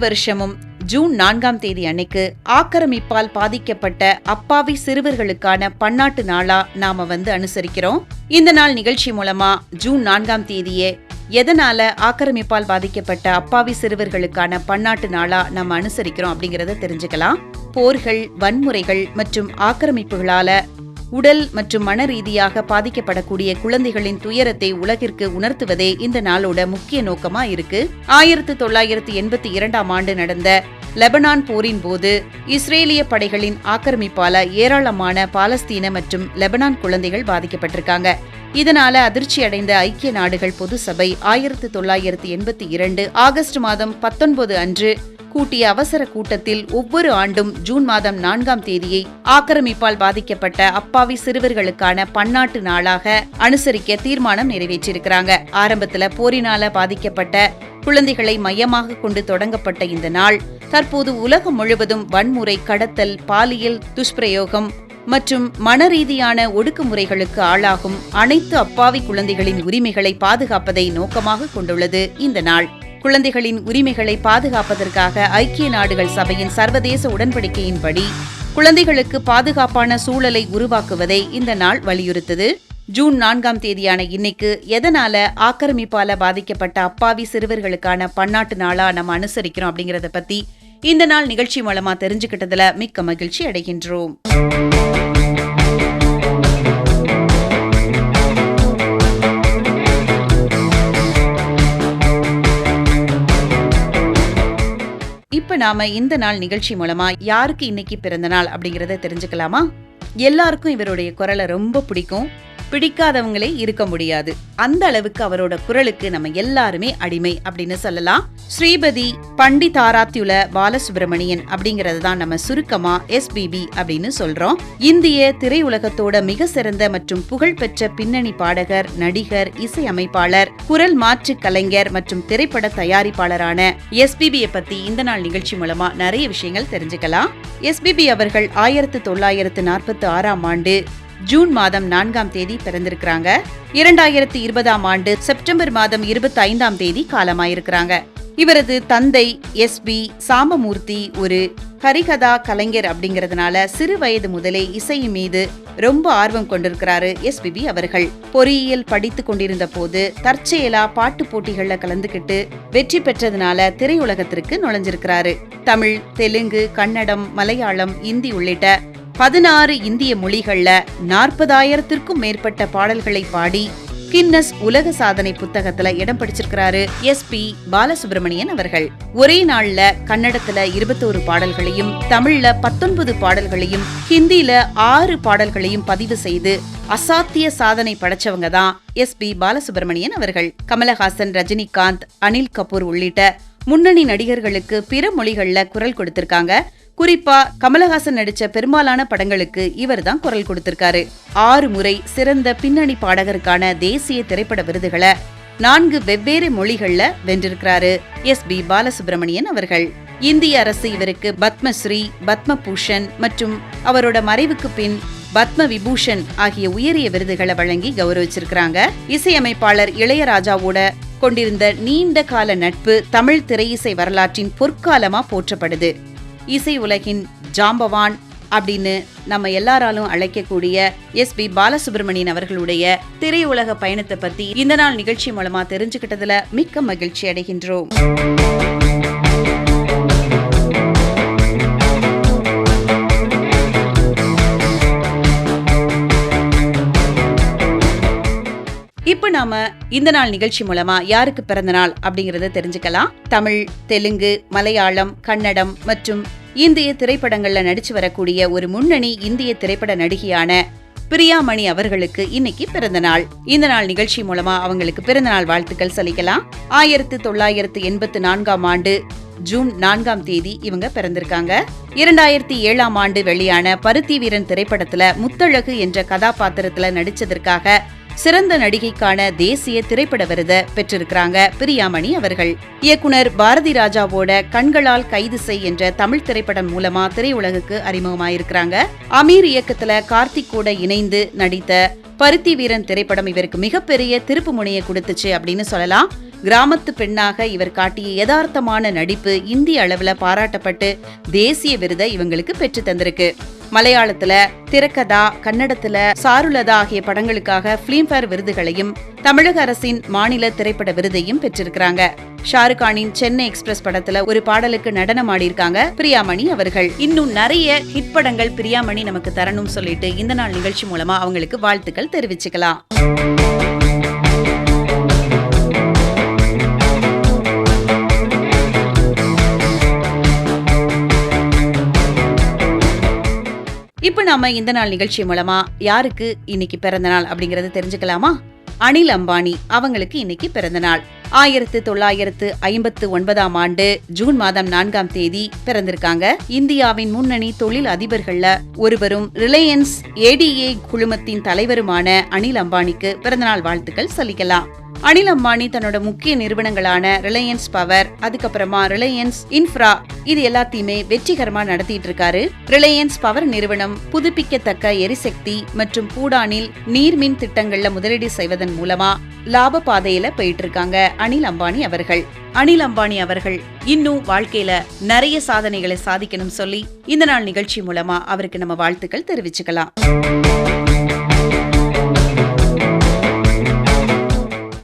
வருஷமும் ஜூன் 4ஆம் தேதி அன்னைக்கு ஆக்கிரமிப்பால் பாதிக்கப்பட்ட அப்பாவி சிறுவர்களுக்கான பன்னாட்டு நாளா நாம அனுசரிக்கிறோம். இந்த நாள் நிகழ்ச்சி மூலமா ஜூன் 4ஆம் தேதியே எதனால ஆக்கிரமிப்பால் பாதிக்கப்பட்ட அப்பாவி சிறுவர்களுக்கான பன்னாட்டு நாளா நம்ம அனுசரிக்கிறோம் அப்படிங்கறத தெரிஞ்சுக்கலாம். போர்கள், வன்முறைகள் மற்றும் ஆக்கிரமிப்புகளால உடல் மற்றும் மன ரீதியாக பாதிக்கப்படக்கூடிய குழந்தைகளின் துயரத்தை உலகிற்கு உணர்த்துவதே இந்த நாளோட முக்கிய நோக்கமா இருக்கு. 1982ஆம் ஆண்டு நடந்த லெபனான் போரின் போது இஸ்ரேலிய படைகளின் ஆக்கிரமிப்பால ஏராளமான பாலஸ்தீன மற்றும் லெபனான் குழந்தைகள் பாதிக்கப்பட்டிருக்காங்க. இதனால அதிர்ச்சி அடைந்த ஐக்கிய நாடுகள் பொது சபை 1982 ஆகஸ்ட் மாதம் 19 அன்று கூட்டிய அவசர கூட்டத்தில் ஒவ்வொரு ஆண்டும் ஜூன் மாதம் 4ஆம் தேதியை ஆக்கிரமிப்பால் பாதிக்கப்பட்ட அப்பாவி சிறுவர்களுக்கான பன்னாட்டு நாளாக அனுசரிக்க தீர்மானம் நிறைவேற்றியிருக்கிறாங்க. ஆரம்பத்துல போரினால பாதிக்கப்பட்ட குழந்தைகளை மையமாக கொண்டு தொடங்கப்பட்ட இந்த நாள் தற்போது உலகம் முழுவதும் வன்முறை, கடத்தல், பாலியல் துஷ்பிரயோகம் மற்றும் மனரீதியான ஒடுக்குமுறைகளுக்கு ஆளாகும் அனைத்து அப்பாவி குழந்தைகளின் உரிமைகளை பாதுகாப்பதை நோக்கமாக கொண்டுள்ளது இந்த நாள். குழந்தைகளின் உரிமைகளை பாதுகாப்பதற்காக ஐக்கிய நாடுகள் சபையின் சர்வதேச உடன்படிக்கையின்படி குழந்தைகளுக்கு பாதுகாப்பான சூழலை உருவாக்குவதை இந்த நாள் வலியுறுத்தது. ஜூன் 4ஆம் தேதியான இன்னைக்கு எதனால ஆக்கிரமிப்பால பாதிக்கப்பட்ட அப்பாவி சிறுவர்களுக்கான பன்னாட்டு நாளா நம்ம அனுசரிக்கிறோம் அப்படிங்கறத பத்தி இந்த நாள் நிகழ்ச்சி மூலமா தெரிஞ்சுக்கிட்டதுல மிக்க மகிழ்ச்சி அடைகின்றோம். இப்ப நாம இந்த நாள் நிகழ்ச்சி மூலமா யாருக்கு இன்னைக்கு பிறந்த நாள் அப்படிங்கறத தெரிஞ்சுக்கலாமா? எல்லாருக்கும் இவருடைய குரலை ரொம்ப பிடிக்கும். பிடிக்காதவங்களே இருக்க முடியாது. அந்த அளவுக்கு அவரோட குரலுக்கு நம்ம எல்லாருமே அடிமை அப்படின்னு சொல்லலாம். ஸ்ரீபதி பண்டிதாராத்யுல பாலசுப்ரமணியன் அப்படிங்கறது தான் நம்ம சுருக்கமா SPB அப்படின்னு சொல்றோம். இந்திய திரையுலகத்தோட மிக சிறந்த மற்றும் புகழ்பெற்ற பின்னணி பாடகர், நடிகர், இசையமைப்பாளர், குரல் மாற்று கலைஞர் மற்றும் திரைப்பட தயாரிப்பாளரான SPB பத்தி இந்த நாள் நிகழ்ச்சி மூலமா நிறைய விஷயங்கள் தெரிஞ்சுக்கலாம். SPB அவர்கள் 1946ஆம் ஆண்டு ஜூன் மாதம் 4ஆம் தேதி பிறந்திருக்கிறாங்க. 2020ஆம் ஆண்டு செப்டம்பர் மாதம் 25ஆம் தேதி காலமாயிருக்கிறாங்க. இவரது தந்தை SP சாம்பமூர்த்தி ஒரு ஹரிகதா கலைஞர் அப்படிங்கறதுனால சிறு வயது முதலே இசையின் மீது ரொம்ப ஆர்வம் கொண்டிருக்கிறாரு SPB அவர்கள். பொறியியல் படித்து கொண்டிருந்த போது தற்செயலா பாட்டு போட்டிகள்ல கலந்துகிட்டு வெற்றி பெற்றதுனால திரையுலகத்திற்கு நுழைஞ்சிருக்கிறாரு. தமிழ், தெலுங்கு, கன்னடம், மலையாளம், இந்தி உள்ளிட்ட 16 இந்திய மொழிகள்ல 40,000த்திற்கும் மேற்பட்ட பாடல்களை பாடி கின்னஸ் உலக சாதனை புத்தகத்துல இடம் பிடிச்சிருக்கிறாரு SP பாலசுப்ரமணியன் அவர்கள். ஒரே நாள்ல கன்னடத்துல 21 பாடல்களையும், தமிழ்ல 19 பாடல்களையும், ஹிந்தில 6 பாடல்களையும் பதிவு செய்து அசாத்திய சாதனை படைச்சவங்க தான் SP பாலசுப்ரமணியன் அவர்கள். கமலஹாசன், ரஜினிகாந்த், அனில் கபூர் உள்ளிட்ட முன்னணி நடிகர்களுக்கு பிற மொழிகள்ல குரல் கொடுத்திருக்காங்க. குறிப்பா கமலஹாசன் நடிச்ச பெரும்பாலான படங்களுக்கு இவர் தான் குரல் கொடுத்திருக்காரு. 6 முறை சிறந்த பின்னணி பாடகருக்கான தேசிய திரைப்பட விருதுகளை 4 வெவ்வேறு மொழிகள்ல வென்றிருக்கிறாரு SP பாலசுப்ரமணியன் அவர்கள். இந்திய அரசு இவருக்கு பத்மஸ்ரீ, பத்மபூஷன் மற்றும் அவரோட மறைவுக்கு பின் பத்ம விபூஷன் ஆகிய உயரிய விருதுகளை வழங்கி கௌரவிச்சிருக்கிறாங்க. இசையமைப்பாளர் இளையராஜாவோட கொண்டிருந்த நீண்ட கால நட்பு தமிழ் திரையிசை வரலாற்றின் பொற்காலமா போற்றப்படுது. இசை உலகின் ஜாம்பவான் அப்படின்னு நம்ம எல்லாராலும் அழைக்கக்கூடிய SP பாலசுப்ரமணியன் அவர்களுடைய திரையுலக பயணத்தை பத்தி இந்த நாள் நிகழ்ச்சி மூலமா தெரிஞ்சுக்கிட்டதுல மிக்க மகிழ்ச்சி அடைகின்றோம். இப்ப நாம இந்த நாள் நிகழ்ச்சி மூலமா யாருக்கு பிறந்த நாள் அப்படிங்கறத தெரிஞ்சுக்கலாம். தமிழ், தெலுங்கு, மலையாளம், கன்னடம் மற்றும் இந்திய திரைப்படங்கள்ல நடிச்சு வரக்கூடிய ஒரு முன்னணி இந்திய திரைப்பட நடிகையான பிரியாமணி அவர்களுக்கு இன்னைக்கு பிறந்த நாள். இந்த நாள் நிகழ்ச்சி மூலமா அவங்களுக்கு பிறந்த நாள் வாழ்த்துக்கள் சொல்லிக்கலாம். 1984ஆம் ஆண்டு ஜூன் 4ஆம் தேதி இவங்க பிறந்திருக்காங்க. 2007ஆம் ஆண்டு வெளியான பருத்தி வீரன் திரைப்படத்துல முத்தழகு என்ற கதாபாத்திரத்துல நடிச்சதற்காக சிறந்த நடிகைக்கான தேசிய திரைப்பட விருதை பெற்றிருக்கிறாங்க பிரியாமணி அவர்கள். இயக்குனர் பாரதி ராஜாவோட கண்களால் கைது செய் என்ற தமிழ் திரைப்படம் மூலமா திரையுலகுக்கு அறிமுகமாயிருக்கிறாங்க. அமீர் இயக்கத்துல கார்த்திக் கூட இணைந்து நடித்த பருத்தி வீரன் திரைப்படம் இவருக்கு மிகப்பெரிய திருப்பு முனையை கொடுத்துச்சு அப்படின்னு சொல்லலாம். கிராமத்து பெண்ணாக இவர் காட்டிய யதார்த்தமான நடிப்பு இந்திய அளவுல பாராட்டப்பட்டு தேசிய விருதை இவங்களுக்கு பெற்று தந்திருக்கு. மலையாளத்துல திரக்கதா, கன்னடத்துல சாருலதா ஆகிய படங்களுக்காக பிலிம்பேர் விருதுகளையும் தமிழக அரசின் மாநில திரைப்பட விருதையும் பெற்றிருக்கிறாங்க. ஷாருக்கானின் சென்னை எக்ஸ்பிரஸ் படத்துல ஒரு பாடலுக்கு நடனம் ஆடியிருக்காங்க பிரியாமணி அவர்கள். இன்னும் நிறைய ஹிட் படங்கள் பிரியாமணி நமக்கு தரணும் சொல்லிட்டு இந்த நாள் நிகழ்ச்சி மூலமா அவங்களுக்கு வாழ்த்துக்கள் தெரிவிச்சுக்கலாம். இப்ப நாம இந்த நாள் நிகழ்ச்சி மூலமா யாருக்கு இன்னைக்கு பிறந்த நாள் அப்படிங்கறத தெரிஞ்சுக்கலாமா? அனில் அம்பானி அவங்களுக்கு இன்னைக்கு பிறந்த நாள். 1959 ஆண்டு ஜூன் மாதம் 4ஆம் தேதி பிறந்திருக்காங்க. இந்தியாவின் முன்னணி தொழில் அதிபர்கள்ல ஒருவரும் ரிலையன்ஸ் ஏடிஏ குழுமத்தின் தலைவருமான அனில் அம்பானிக்கு பிறந்தநாள் வாழ்த்துக்கள் சொல்லிக்கலாம். அனில் அம்பானி தன்னோட முக்கிய நிறுவனங்களான ரிலையன்ஸ் பவர், அதுக்கப்புறமா ரிலையன்ஸ் இன்ஃப்ரா இது எல்லாத்தையுமே வெற்றிகரமா நடத்திட்டு இருக்காரு. ரிலையன்ஸ் பவர் நிறுவனம் புதுப்பிக்கத்தக்க எரிசக்தி மற்றும் பூடானில் நீர்மின் திட்டங்கள்ல முதலீடு செய்வதன் மூலமா லாப பாதையில போயிட்டு இருக்காங்க அனில் அம்பானி அவர்கள். அனில் அம்பானி அவர்கள் இன்னும் வாழ்க்கையில நிறைய சாதனைகளை சாதிக்கணும் சொல்லி இந்த நாள் நிகழ்ச்சி மூலமா அவருக்கு நம்ம வாழ்த்துக்கள் தெரிவிச்சுக்கலாம்.